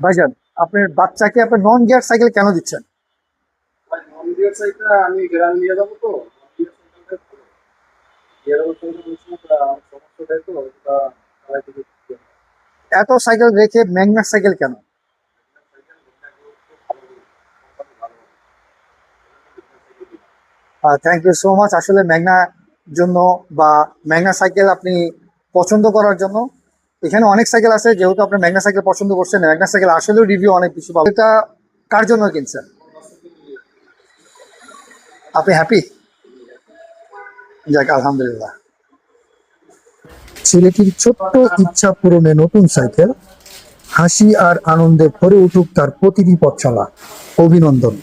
ভাইজান, আপনার বাচ্চাকে আপনার নন গিয়ার সাইকেল কেন দিচ্ছেন? ভাই নন গিয়ার সাইকেলটা আমি গ্রাম নিয়ে যাবো তো গিয়ার সমস্যা দেয় তো ওটা চালাইতে দিচ্ছি। এত সাইকেল রেখে ম্যাগনার সাইকেল কেন? Thank you so much. আসলে ম্যাগনা জন্য বা ম্যাগনা সাইকেল আপনি পছন্দ করার জন্য। এখানে অনেক সাইকেল আছে, যেহেতু আপনি ম্যাগনা সাইকেল পছন্দ করছেন, ম্যাগনা সাইকেল আসলেও রিভিউ অনেক বেশি ভালো। এটা কার জন্য কিনছেন? আপনি হ্যাপি? যাক, আলহামদুলিল্লাহ। ছেলেটির ছোট্ট ইচ্ছা পূরণে নতুন সাইকেল, হাসি আর আনন্দে ভরে উঠুক তার প্রতিটি পথ চলা। অভিনন্দন।